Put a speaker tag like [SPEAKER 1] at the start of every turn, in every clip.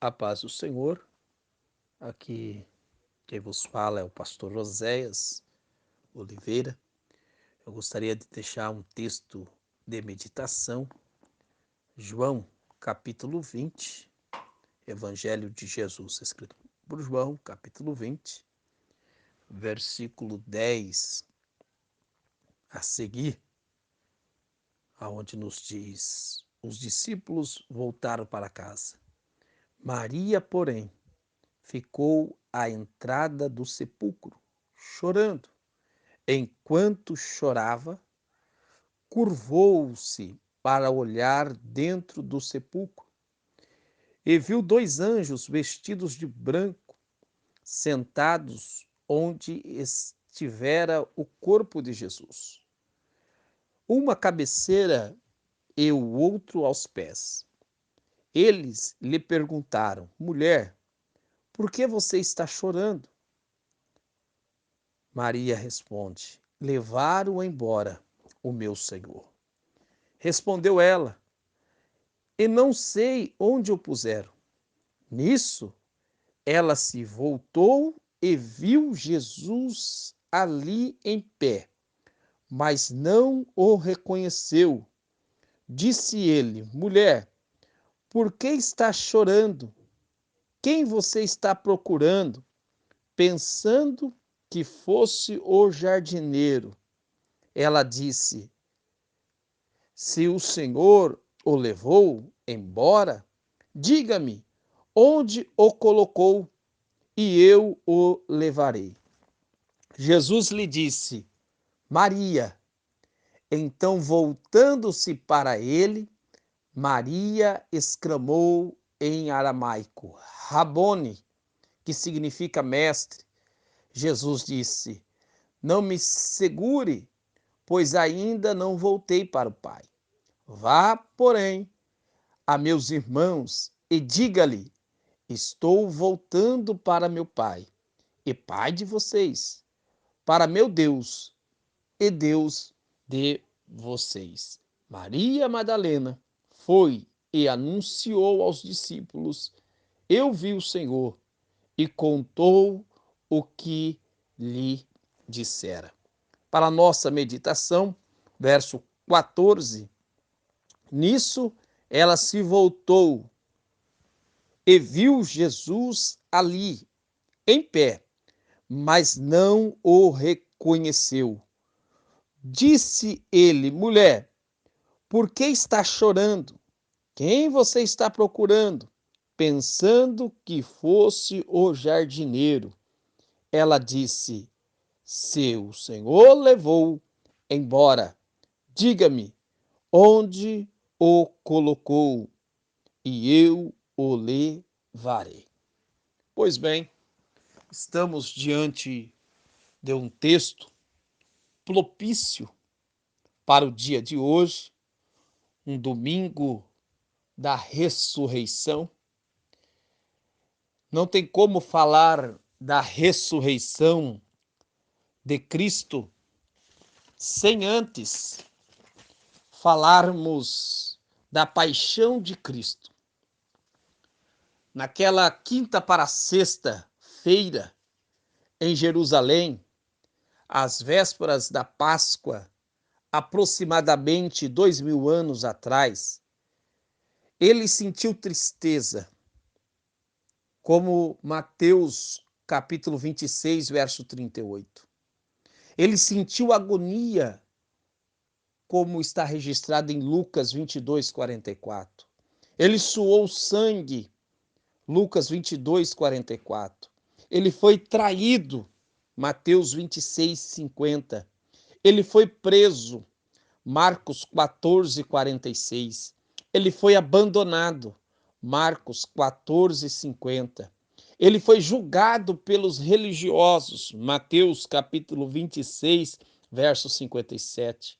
[SPEAKER 1] A paz do Senhor, aqui quem vos fala é o pastor Oséias Oliveira. Eu gostaria de deixar um texto de meditação, João, capítulo 20, Evangelho de Jesus, escrito por João, capítulo 20, versículo 10 a seguir, aonde nos diz: os discípulos voltaram para casa. Maria, porém, ficou à entrada do sepulcro, chorando. Enquanto chorava, curvou-se para olhar dentro do sepulcro e viu dois anjos vestidos de branco, sentados onde estivera o corpo de Jesus, uma à cabeceira e o outro aos pés. Eles lhe perguntaram: mulher, por que você está chorando? Maria responde: levaram embora o meu Senhor. Respondeu ela: e não sei onde o puseram. Nisso, ela se voltou e viu Jesus ali em pé, mas não o reconheceu. Disse ele: mulher, por que está chorando? Quem você está procurando? Pensando que fosse o jardineiro. Ela disse: se o Senhor o levou embora, diga-me onde o colocou e eu o levarei. Jesus lhe disse: Maria. Então, voltando-se para ele, Maria exclamou em aramaico: Rabone, que significa mestre. Jesus disse: não me segure, pois ainda não voltei para o Pai. Vá, porém, a meus irmãos e diga-lhe: estou voltando para meu Pai e Pai de vocês, para meu Deus e Deus de vocês. Maria Madalena foi e anunciou aos discípulos: eu vi o Senhor, e contou o que lhe dissera. Para a nossa meditação, verso 14, nisso ela se voltou e viu Jesus ali, em pé, mas não o reconheceu. Disse ele: mulher, por que está chorando? Quem você está procurando? Pensando que fosse o jardineiro. Ela disse: seu Senhor levou embora. Diga-me onde o colocou e eu o levarei. Pois bem, estamos diante de um texto propício para o dia de hoje, um domingo da ressurreição. Não tem como falar da ressurreição de Cristo sem antes falarmos da paixão de Cristo. Naquela quinta para sexta-feira, em Jerusalém, às vésperas da Páscoa, aproximadamente 2000 anos atrás, ele sentiu tristeza, como Mateus capítulo 26, verso 38. Ele sentiu agonia, como está registrado em Lucas 22, 44. Ele suou sangue, Lucas 22, 44. Ele foi traído, Mateus 26, 50. Ele foi preso, Marcos 14, 46. Ele foi abandonado, Marcos 14, 50. Ele foi julgado pelos religiosos, Mateus capítulo 26, verso 57.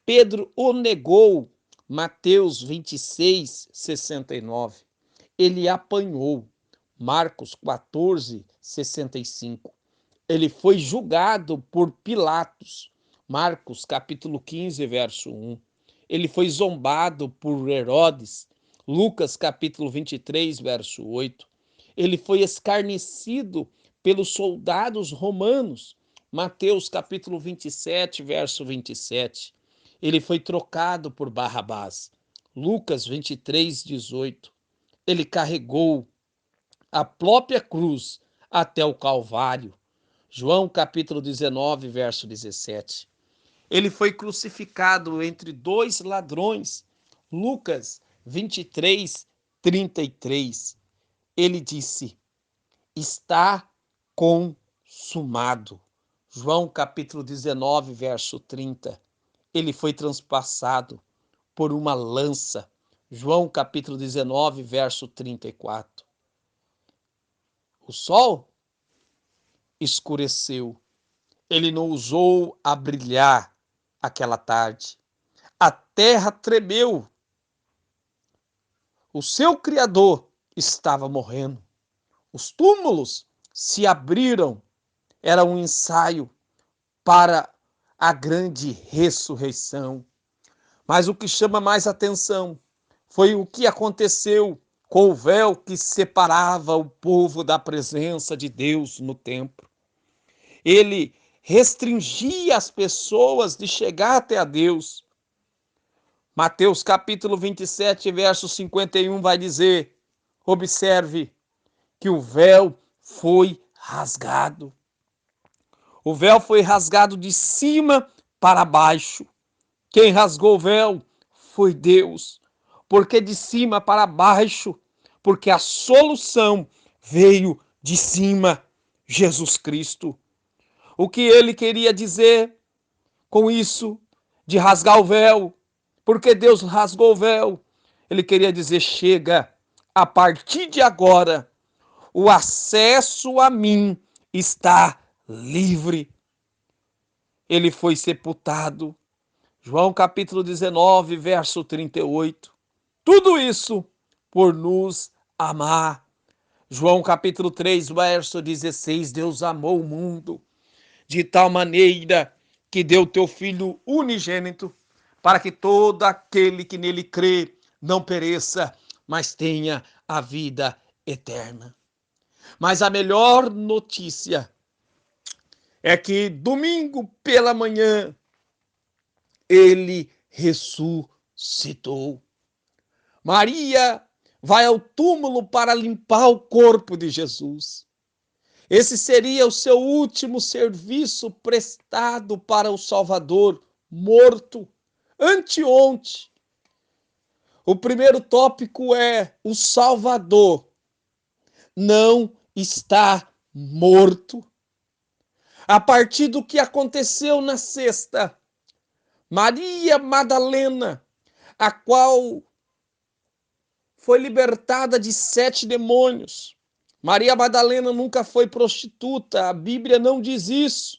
[SPEAKER 1] Pedro o negou, Mateus 26, 69. Ele apanhou, Marcos 14, 65. Ele foi julgado por Pilatos, Marcos capítulo 15, verso 1. Ele foi zombado por Herodes, Lucas capítulo 23, verso 8. Ele foi escarnecido pelos soldados romanos. Mateus capítulo 27, verso 27. Ele foi trocado por Barrabás. Lucas 23, 18. Ele carregou a própria cruz até o Calvário. João capítulo 19, verso 17. Ele foi crucificado entre dois ladrões. Lucas 23, 33. Ele disse: está consumado. João capítulo 19, verso 30. Ele foi transpassado por uma lança. João capítulo 19, verso 34. O sol escureceu. Ele não ousou a brilhar aquela tarde. A terra tremeu. O seu Criador estava morrendo. Os túmulos se abriram. Era um ensaio para a grande ressurreição. Mas o que chama mais atenção foi o que aconteceu com o véu que separava o povo da presença de Deus no templo. Ele restringia as pessoas de chegar até a Deus. Mateus capítulo 27, verso 51 vai dizer: observe que o véu foi rasgado. O véu foi rasgado de cima para baixo. Quem rasgou o véu foi Deus. Porque de cima para baixo? Porque a solução veio de cima, Jesus Cristo. O que ele queria dizer com isso de rasgar o véu? Porque Deus rasgou o véu? Ele queria dizer: chega, a partir de agora, o acesso a mim está livre. Ele foi sepultado. João capítulo 19, verso 38. Tudo isso por nos amar. João capítulo 3, verso 16. Deus amou o mundo de tal maneira que deu teu Filho unigênito, para que todo aquele que nele crê não pereça, mas tenha a vida eterna. Mas a melhor notícia é que domingo pela manhã ele ressuscitou. Maria vai ao túmulo para limpar o corpo de Jesus. Esse seria o seu último serviço prestado para o Salvador morto anteontem. O primeiro tópico é: o Salvador não está morto. A partir do que aconteceu na sexta, Maria Madalena, a qual foi libertada de 7 demônios. Maria Madalena nunca foi prostituta, a Bíblia não diz isso.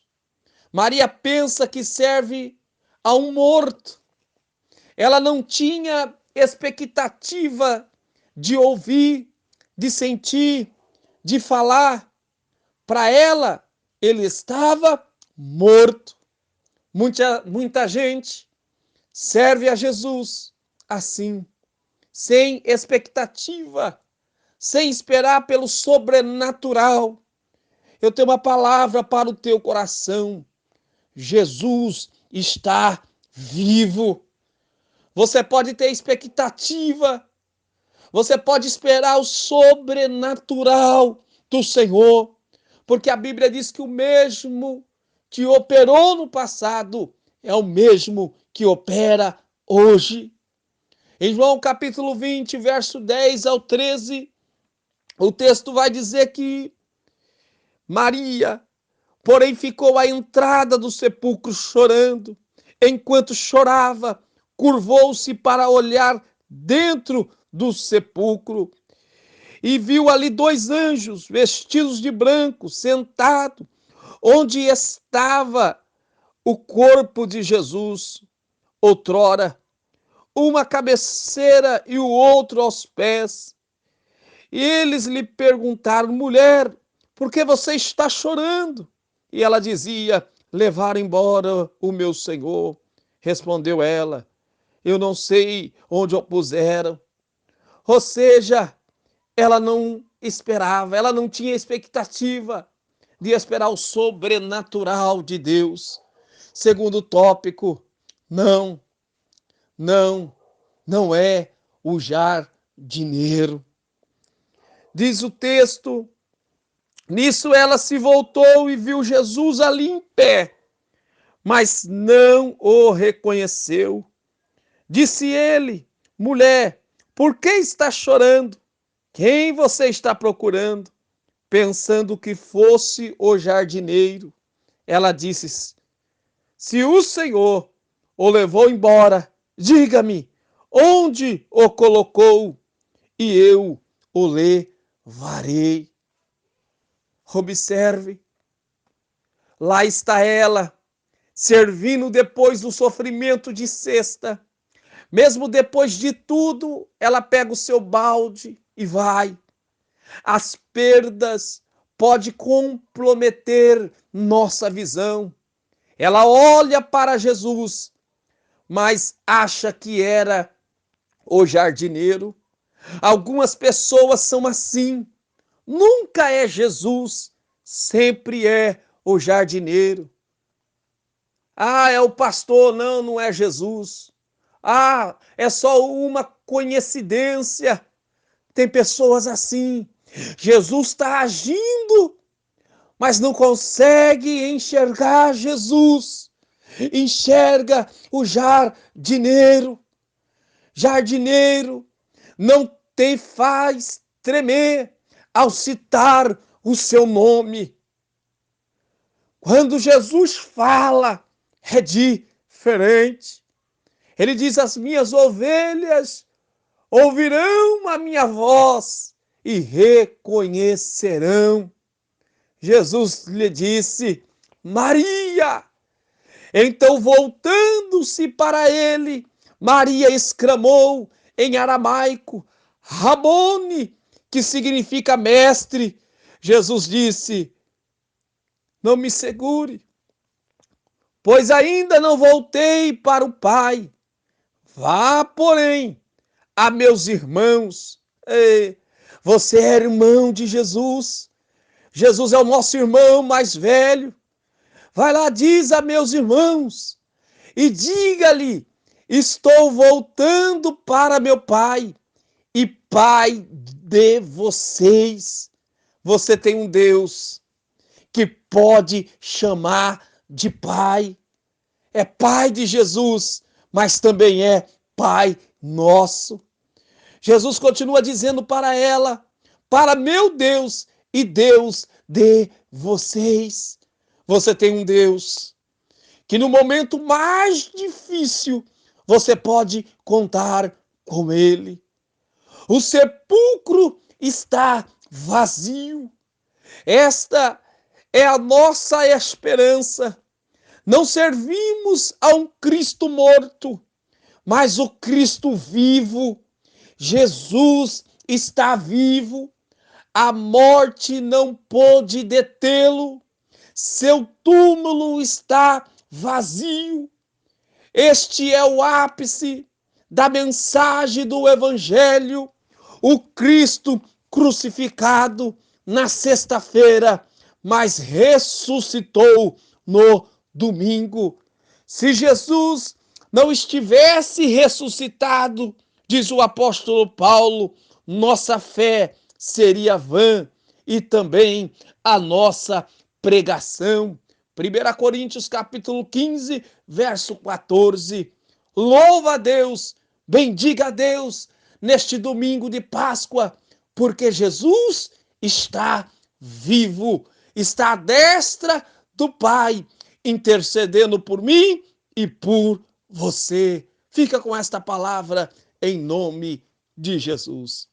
[SPEAKER 1] Maria pensa que serve a um morto. Ela não tinha expectativa de ouvir, de sentir, de falar. Para ela, ele estava morto. Muita gente serve a Jesus assim, sem expectativa, sem esperar pelo sobrenatural. Eu tenho uma palavra para o teu coração. Jesus está vivo. Você pode ter expectativa, você pode esperar o sobrenatural do Senhor, porque a Bíblia diz que o mesmo que operou no passado é o mesmo que opera hoje. Em João capítulo 20, verso 10 ao 13, o texto vai dizer que Maria, porém, ficou à entrada do sepulcro chorando. Enquanto chorava, curvou-se para olhar dentro do sepulcro e viu ali 2 anjos vestidos de branco, sentados, onde estava o corpo de Jesus, outrora, uma à cabeceira e o outro aos pés. E eles lhe perguntaram: mulher, por que você está chorando? E ela dizia: levaram embora o meu Senhor. Respondeu ela: eu não sei onde o puseram. Ou seja, ela não esperava, ela não tinha expectativa de esperar o sobrenatural de Deus. Segundo tópico, não, não, não é o jardineiro. Diz o texto, nisso ela se voltou e viu Jesus ali em pé, mas não o reconheceu. Disse ele, mulher, por que está chorando? Quem você está procurando? Pensando que fosse o jardineiro. Ela disse, se o Senhor o levou embora, diga-me, onde o colocou e eu o levarei. Observe, lá está ela, servindo depois do sofrimento de sexta. Mesmo depois de tudo, ela pega o seu balde e vai. As perdas podem comprometer nossa visão. Ela olha para Jesus, mas acha que era o jardineiro. Algumas pessoas são assim. Nunca é Jesus, sempre é o jardineiro. Ah, é o pastor, não, não é Jesus. Ah, é só uma coincidência. Tem pessoas assim. Jesus está agindo, mas não consegue enxergar Jesus. Enxerga o jardineiro. Jardineiro não te faz tremer ao citar o seu nome. Quando Jesus fala, é diferente. Ele diz, as minhas ovelhas ouvirão a minha voz e reconhecerão. Jesus lhe disse, Maria. Então, voltando-se para ele, Maria exclamou em aramaico, Rabone, que significa mestre. Jesus disse, não me segure, pois ainda não voltei para o Pai. Vá, porém, a meus irmãos. Ei, você é irmão de Jesus. Jesus é o nosso irmão mais velho. Vai lá, diz a meus irmãos e diga-lhe, estou voltando para meu Pai e Pai de vocês. Você tem um Deus que pode chamar de Pai. É Pai de Jesus, mas também é Pai nosso. Jesus continua dizendo para ela, para meu Deus e Deus de vocês. Você tem um Deus que no momento mais difícil você pode contar com Ele. O sepulcro está vazio. Esta é a nossa esperança. Não servimos a um Cristo morto, mas o Cristo vivo. Jesus está vivo. A morte não pôde detê-lo. Seu túmulo está vazio. Este é o ápice da mensagem do Evangelho. O Cristo crucificado na sexta-feira, mas ressuscitou no domingo. Se Jesus não estivesse ressuscitado, diz o apóstolo Paulo, nossa fé seria vã e também a nossa pregação. 1 Coríntios capítulo 15, verso 14. Louva a Deus, bendiga a Deus neste domingo de Páscoa, porque Jesus está vivo, está à destra do Pai, intercedendo por mim e por você. Fica com esta palavra em nome de Jesus.